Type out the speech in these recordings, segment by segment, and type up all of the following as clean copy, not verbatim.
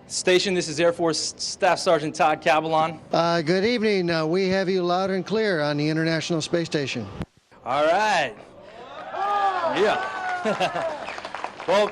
Station, this is Air Force Staff Sergeant Todd Cabalon. Good evening. We have you loud and clear on the International Space Station. All right. Yeah. Well,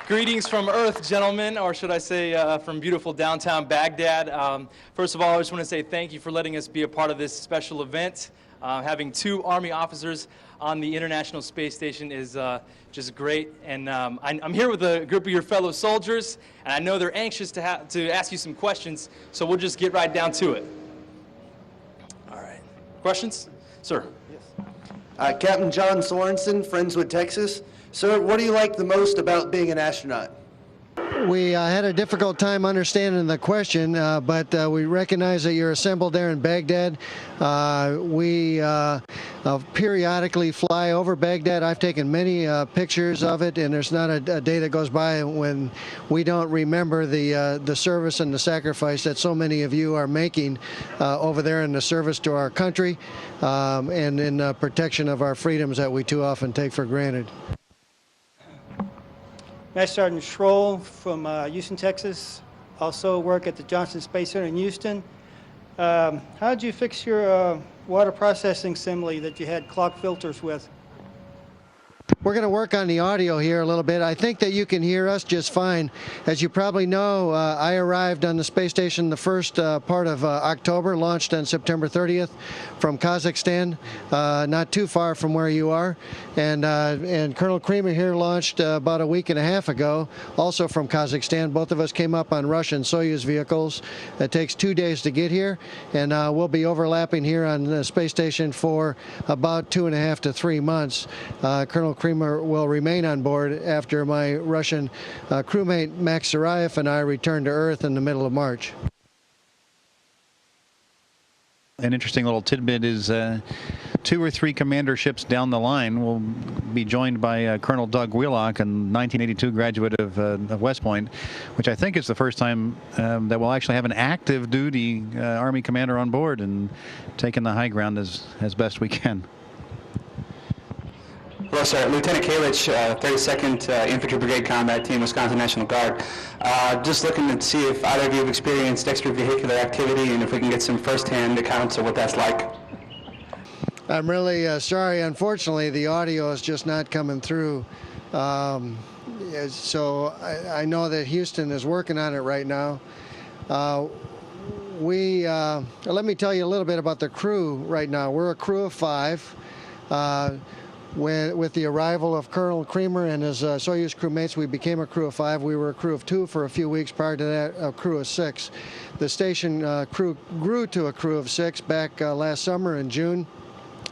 greetings from Earth, gentlemen, or should I say from beautiful downtown Baghdad. First of all, I just want to say thank you for letting us be a part of this special event. Having two Army officers on the International Space Station is just great. And I'm here with a group of your fellow soldiers, and I know they're anxious to ask you some questions, so we'll just get right down to it. All right. Questions? Sir. Yes. Captain John Sorensen, Friendswood, Texas. Sir, what do you like the most about being an astronaut? We had a difficult time understanding the question, but we recognize that you're assembled there in Baghdad. We periodically fly over Baghdad. I've taken many pictures of it, and there's not a day that goes by when we don't remember the service and the sacrifice that so many of you are making over there in the service to our country and in protection of our freedoms that we too often take for granted. Master Sergeant Schroll from Houston, Texas. Also work at the Johnson Space Center in Houston. How did you fix your water processing assembly that you had clogged filters with? We're going to work on the audio here a little bit. I think that you can hear us just fine. As you probably know, I arrived on the space station the first part of October, launched on September 30th from Kazakhstan, not too far from where you are. And Colonel Creamer here launched about a week and a half ago, also from Kazakhstan. Both of us came up on Russian Soyuz vehicles. It takes 2 days to get here, and we'll be overlapping here on the space station for about 2.5 to 3 months. Colonel Creamer will remain on board after my Russian crewmate Max Sarayev and I return to Earth in the middle of March. An interesting little tidbit is 2 or 3 commander ships down the line will be joined by Colonel Doug Wheelock, a 1982 graduate of West Point, which I think is the first time that we'll actually have an active duty Army commander on board and taking the high ground as best we can. Hello, sir. Lieutenant Kalich, 32nd Infantry Brigade Combat Team, Wisconsin National Guard. Just looking to see if either of you have experienced extravehicular activity and if we can get some first-hand accounts of what that's like. I'm really sorry. Unfortunately, the audio is just not coming through. So I know that Houston is working on it right now. Let me tell you a little bit about the crew right now. We're a crew of 5. With the arrival of Colonel Creamer and his Soyuz crewmates, we became a crew of 5. We were a crew of 2 for a few weeks. Prior to that, a crew of 6. The station crew grew to a crew of 6 back last summer in June.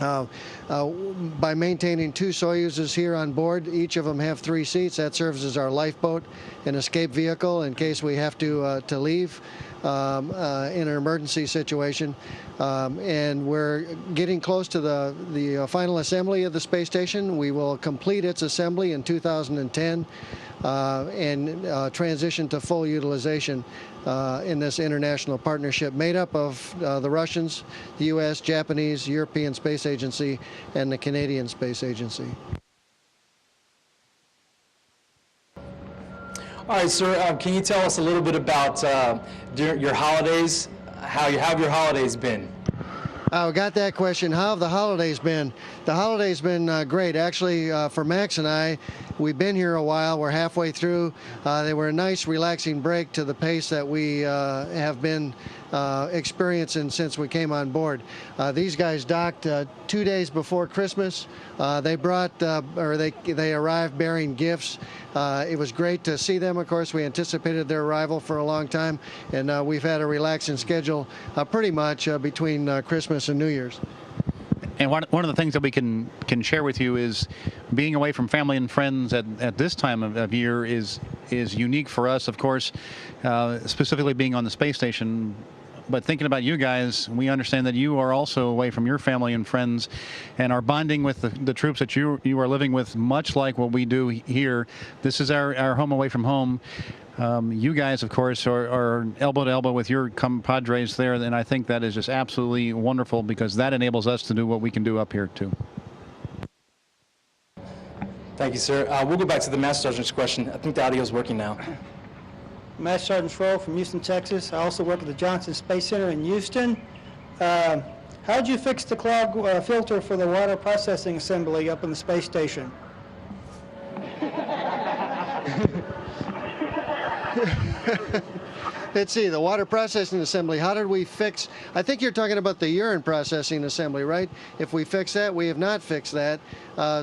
By maintaining 2 Soyuzes here on board, each of them have 3 seats. That serves as our lifeboat, an escape vehicle in case we have to leave in an emergency situation. And we're getting close to the final assembly of the space station. We will complete its assembly in 2010 and transition to full utilization in this international partnership made up of the Russians, the U.S., Japanese, European Space Agency, and the Canadian Space Agency. All right, sir, can you tell us a little bit about your holidays? How have your holidays been? I got that question. How have the holidays been? The holidays been great. Actually, for Max and I, we've been here a while. We're halfway through. They were a nice, relaxing break to the pace that we have been experiencing since we came on board. These guys docked 2 days before Christmas. They arrived bearing gifts. It was great to see them. Of course, we anticipated their arrival for a long time, and we've had a relaxing schedule pretty much between Christmas and New Year's. And one of the things that we can share with you is being away from family and friends at this time of year is unique for us, of course, specifically being on the space station. But thinking about you guys, we understand that you are also away from your family and friends and are bonding with the troops that you are living with, much like what we do here. This is our home away from home. You guys, of course, are elbow to elbow with your compadres there, and I think that is just absolutely wonderful because that enables us to do what we can do up here, too. Thank you, sir. We'll go back to the Master Sergeant's question. I think the audio is working now. Master Sergeant Schroll from Houston, Texas. I also work at the Johnson Space Center in Houston. How did you fix the clog filter for the water processing assembly up in the space station? Let's see, the water processing assembly, how did we fix, I think you're talking about the urine processing assembly, right? If we fix that, we have not fixed that.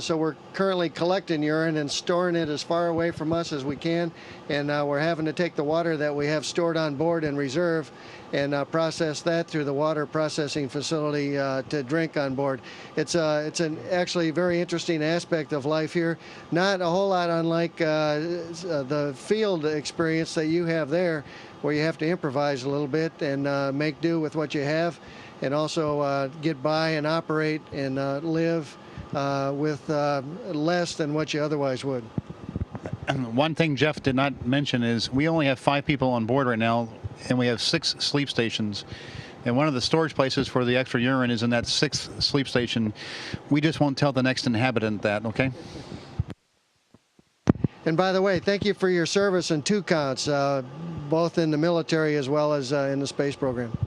So we're currently collecting urine and storing it as far away from us as we can. And we're having to take the water that we have stored on board in reserve and process that through the water processing facility to drink on board. It's an actually very interesting aspect of life here. Not a whole lot unlike the field experience that you have there, where you have to improvise a little bit and make do with what you have, and also get by and operate and live with less than what you otherwise would. One thing Jeff did not mention is we only have 5 people on board right now, and we have 6 sleep stations. And one of the storage places for the extra urine is in that 6th sleep station. We just won't tell the next inhabitant that, okay? And by the way, thank you for your service in 2 counts, both in the military as well as in the space program.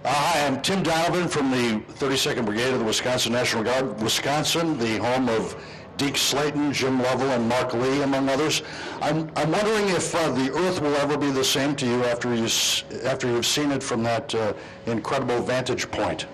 Hi, I'm Tim Donovan from the 32nd Brigade of the Wisconsin National Guard. Wisconsin, the home of Deke Slayton, Jim Lovell, and Mark Lee, among others. I'm wondering if the Earth will ever be the same to you after you've seen it from that incredible vantage point.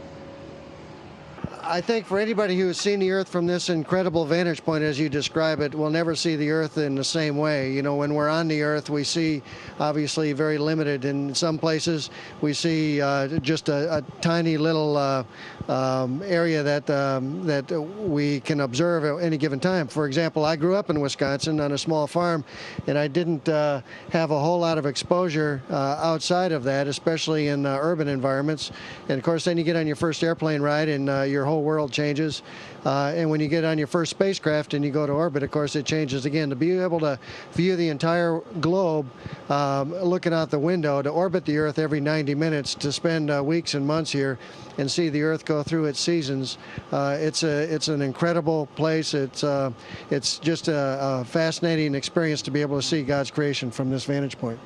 I think for anybody who has seen the Earth from this incredible vantage point, as you describe it, will never see the Earth in the same way. You know, when we're on the Earth, we see obviously very limited. In some places, we see just a tiny little area that we can observe at any given time. For example, I grew up in Wisconsin on a small farm, and I didn't have a whole lot of exposure outside of that, especially in urban environments. And of course, then you get on your first airplane ride, and your whole world changes. And when you get on your first spacecraft and you go to orbit, of course, it changes again. To be able to view the entire globe looking out the window, to orbit the Earth every 90 minutes, to spend weeks and months here and see the Earth go through its seasons, it's an incredible place. It's just a fascinating experience to be able to see God's creation from this vantage point.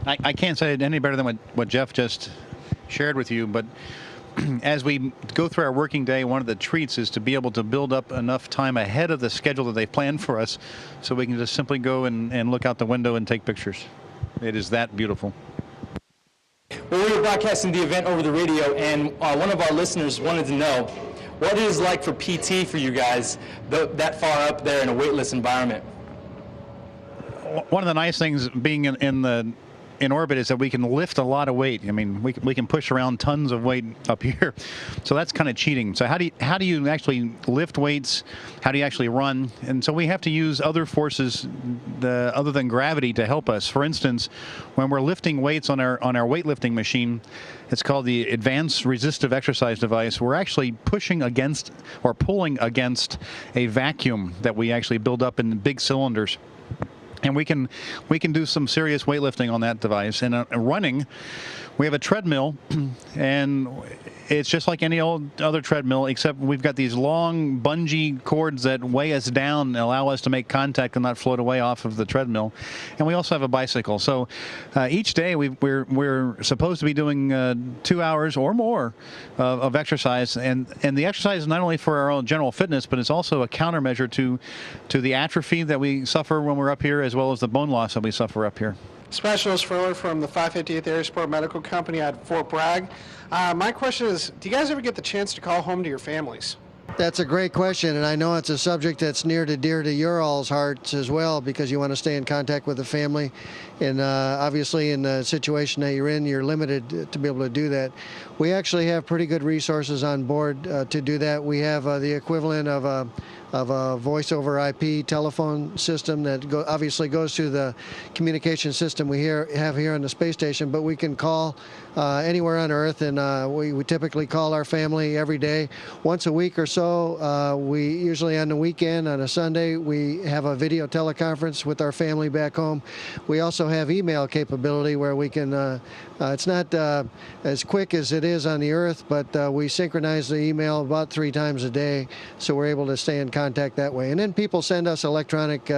I can't say it any better than what Jeff just shared with you, but as we go through our working day, one of the treats is to be able to build up enough time ahead of the schedule that they've planned for us so we can just simply go and look out the window and take pictures. It is that beautiful. Well, we were broadcasting the event over the radio, and one of our listeners wanted to know what it is like for PT for you guys that far up there in a weightless environment. One of the nice things being in orbit is that we can lift a lot of weight. I mean, we can push around tons of weight up here, so that's kind of cheating. So how do you actually lift weights? How do you actually run? And so we have to use other forces other than gravity to help us. For instance, when we're lifting weights on our weightlifting machine, it's called the Advanced Resistive Exercise Device. We're actually pushing against or pulling against a vacuum that we actually build up in big cylinders. And we can do some serious weightlifting on that device. And running, we have a treadmill, and it's just like any old other treadmill, except we've got these long bungee cords that weigh us down and allow us to make contact and not float away off of the treadmill. And we also have a bicycle. So each day we're supposed to be doing 2 hours or more of exercise. And the exercise is not only for our own general fitness, but it's also a countermeasure to the atrophy that we suffer when we're up here, as well as the bone loss that we suffer up here. Specialist Furler from the 558th Air Support Medical Company at Fort Bragg. My question is, do you guys ever get the chance to call home to your families? That's a great question, and I know it's a subject that's near to dear to your all's hearts as well, because you want to stay in contact with the family. And obviously in the situation that you're in, you're limited to be able to do that. We actually have pretty good resources on board to do that. We have the equivalent of a voice over IP telephone system that obviously goes through the communication system we have here on the space station, but we can call anywhere on Earth, and we typically call our family every day. Once a week or so, we usually on the weekend, on a Sunday, we have a video teleconference with our family back home. We also have email capability where we can, it's not as quick as it is on the Earth, but we synchronize the email about 3 times a day, so we're able to stay in contact contact that way. And then people send us electronic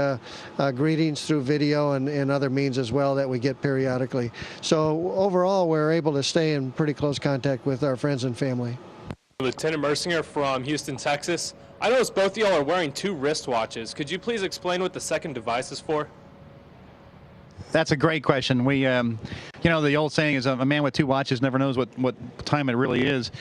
greetings through video and other means as well that we get periodically. So overall, we're able to stay in pretty close contact with our friends and family. Lieutenant Mercinger from Houston, Texas. I noticed both of y'all are wearing 2 wristwatches. Could you please explain what the second device is for? That's a great question. We, you know, the old saying is a man with 2 watches never knows what time it really is.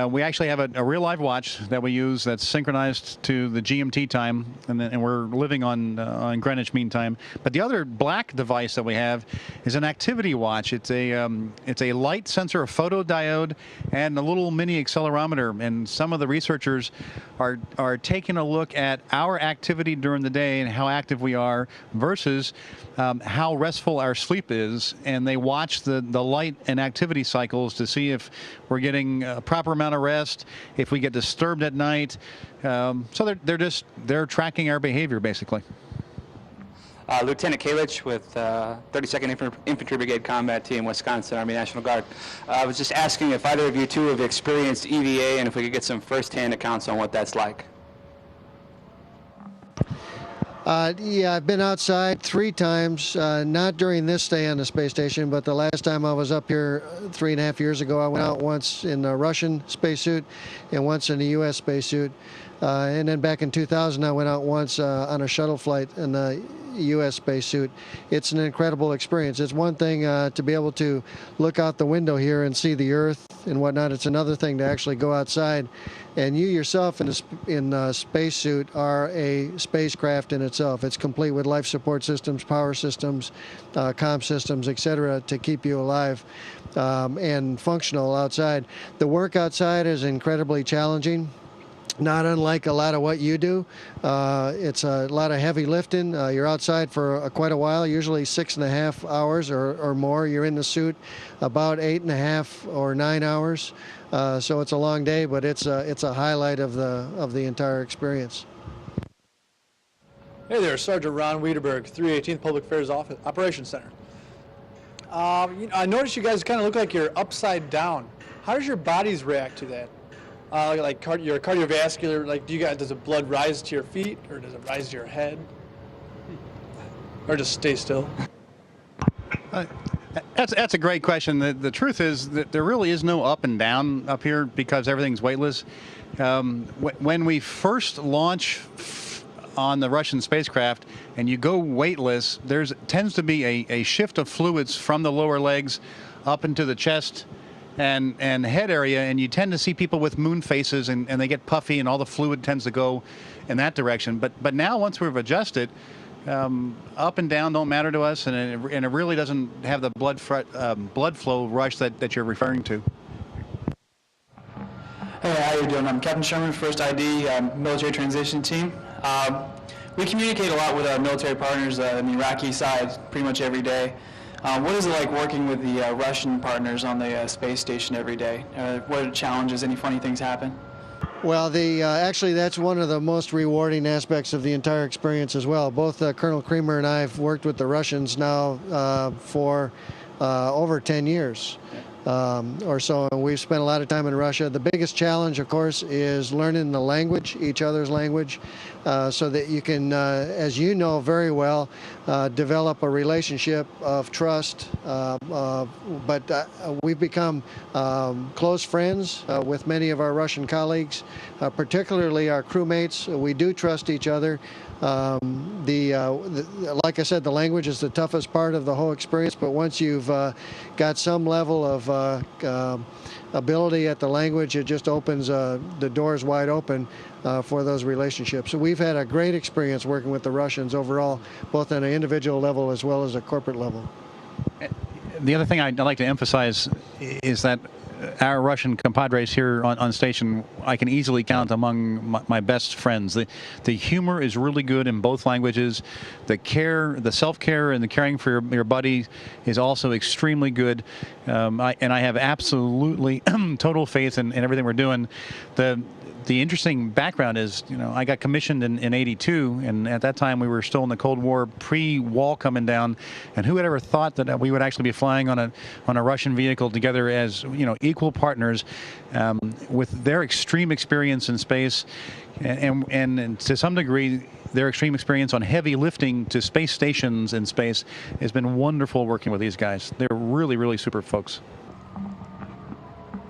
We actually have a real live watch that we use that's synchronized to the GMT time, and we're living on Greenwich Mean Time. But the other black device that we have is an activity watch. It's a light sensor, a photodiode, and a little mini accelerometer. And some of the researchers are taking a look at our activity during the day and how active we are versus how restful our sleep is, and they watch the light and activity cycles to see if we're getting a proper amount of rest, if we get disturbed at night. So they're tracking our behavior basically. Lieutenant Kalich with 32nd Infantry Brigade Combat Team, Wisconsin Army National Guard. I was just asking if either of you two have experienced EVA and if we could get some first-hand accounts on what that's like. Yeah, I've been outside 3 times, not during this stay on the space station, but the last time I was up here 3.5 years ago, I went out once in a Russian spacesuit and once in a U.S. spacesuit. And then back in 2000, I went out once on a shuttle flight in the U.S. spacesuit. It's an incredible experience. It's one thing to be able to look out the window here and see the Earth and whatnot. It's another thing to actually go outside. And you yourself in a spacesuit are a spacecraft in itself. It's complete with life support systems, power systems, comm systems, etc., to keep you alive and functional outside. The work outside is incredibly challenging. Not unlike a lot of what you do. It's a lot of heavy lifting. You're outside for quite a while, usually 6.5 hours or more. You're in the suit about 8.5 or 9 hours. So it's a long day, but it's a highlight of the entire experience. Hey there, Sergeant Ron Wiedeberg, 318th Public Affairs Office, Operations Center. I noticed you guys kind of look like you're upside down. How does your bodies react to that? Like your cardiovascular, like does the blood rise to your feet or does it rise to your head? Or just stay still? That's a great question. The truth is that there really is no up and down up here because everything's weightless. When we first launch on the Russian spacecraft and you go weightless, there tends to be a shift of fluids from the lower legs up into the chest and head area, and you tend to see people with moon faces and they get puffy and all the fluid tends to go in that direction. But now once we've adjusted, up and down don't matter to us, and it really doesn't have the blood flow rush that you're referring to. Hey, how you doing? I'm Captain Sherman, First ID, Military Transition Team. We communicate a lot with our military partners on the Iraqi side pretty much every day. What is it like working with the Russian partners on the space station every day? What are the challenges? Any funny things happen? Well, actually, that's one of the most rewarding aspects of the entire experience as well. Both Colonel Creamer and I have worked with the Russians now for over 10 years or so, and we've spent a lot of time in Russia. The biggest challenge, of course, is learning the language, each other's language, so that you can, as you know very well, develop a relationship of trust. But we've become close friends with many of our Russian colleagues, particularly our crewmates. We do trust each other. Like I said, the language is the toughest part of the whole experience, but once you've got some level of ability at the language, it just opens the doors wide open for those relationships. So we've had a great experience working with the Russians overall, both on an individual level as well as a corporate level. The other thing I'd like to emphasize is that our Russian compadres here on station, I can easily count among my best friends. The humor is really good in both languages. The care, the self-care and the caring for your buddy is also extremely good. And I have absolutely total faith in everything we're doing. the interesting background is, you know, I got commissioned in '82, and at that time we were still in the Cold War, pre-wall coming down, and who had ever thought that we would actually be flying on a Russian vehicle together as, you know, equal partners, with their extreme experience in space, and to some degree their extreme experience on heavy lifting to space stations in space. Has been wonderful working with these guys. They're really, really super folks.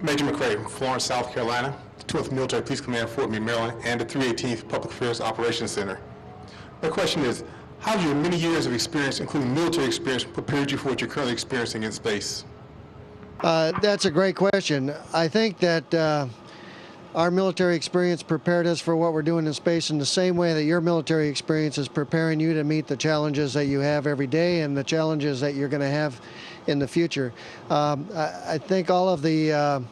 Major McCrae from Florence, South Carolina, the 12th Military Police Command, Fort Meade, Maryland, and the 318th Public Affairs Operations Center. My question is, how have your many years of experience, including military experience, prepared you for what you're currently experiencing in space? That's a great question. I think that our military experience prepared us for what we're doing in space in the same way that your military experience is preparing you to meet the challenges that you have every day and the challenges that you're going to have in the future. I think all of the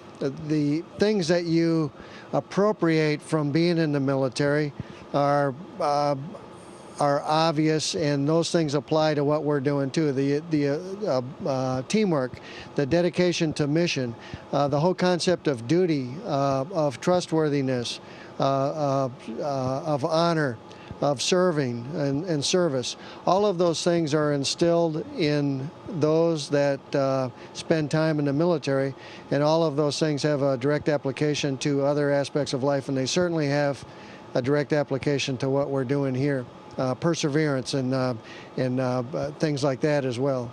things that you appropriate from being in the military are obvious, and those things apply to what we're doing too. The teamwork, the dedication to mission, the whole concept of duty, of trustworthiness, of honor, of serving and service. All of those things are instilled in those that spend time in the military, and all of those things have a direct application to other aspects of life, and they certainly have a direct application to what we're doing here. Perseverance and things like that as well.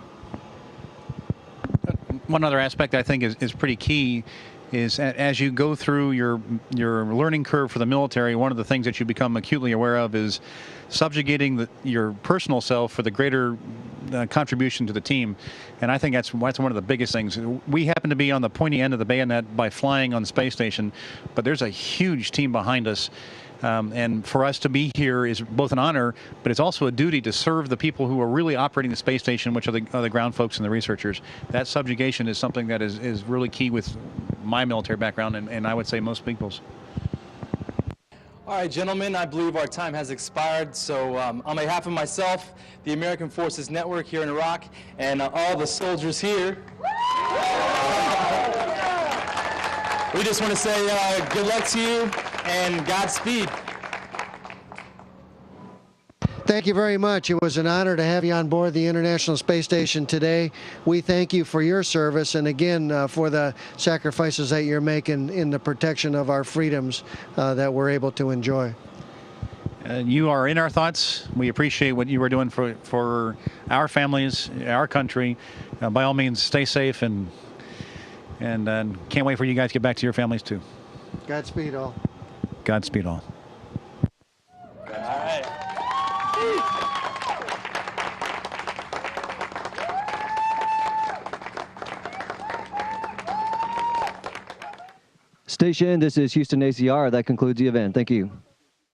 One other aspect I think is pretty key is as you go through your learning curve for the military, one of the things that you become acutely aware of is subjugating your personal self for the greater contribution to the team. And I think that's one of the biggest things. We happen to be on the pointy end of the bayonet by flying on the space station, but there's a huge team behind us. And for us to be here is both an honor, but it's also a duty to serve the people who are really operating the space station, which are the ground folks and the researchers. That subjugation is something that is really key with my military background, and I would say most people's. All right, gentlemen, I believe our time has expired. So on behalf of myself, the American Forces Network here in Iraq, and all the soldiers here, we just want to say good luck to you and Godspeed. Thank you very much. It was an honor to have you on board the International Space Station today. We thank you for your service, and again for the sacrifices that you're making in the protection of our freedoms that we're able to enjoy. You are in our thoughts. We appreciate what you are doing for our families, our country. By all means, stay safe, and can't wait for you guys to get back to your families too. Godspeed all. Godspeed all. All right. Station, this is Houston ACR. That concludes the event. Thank you.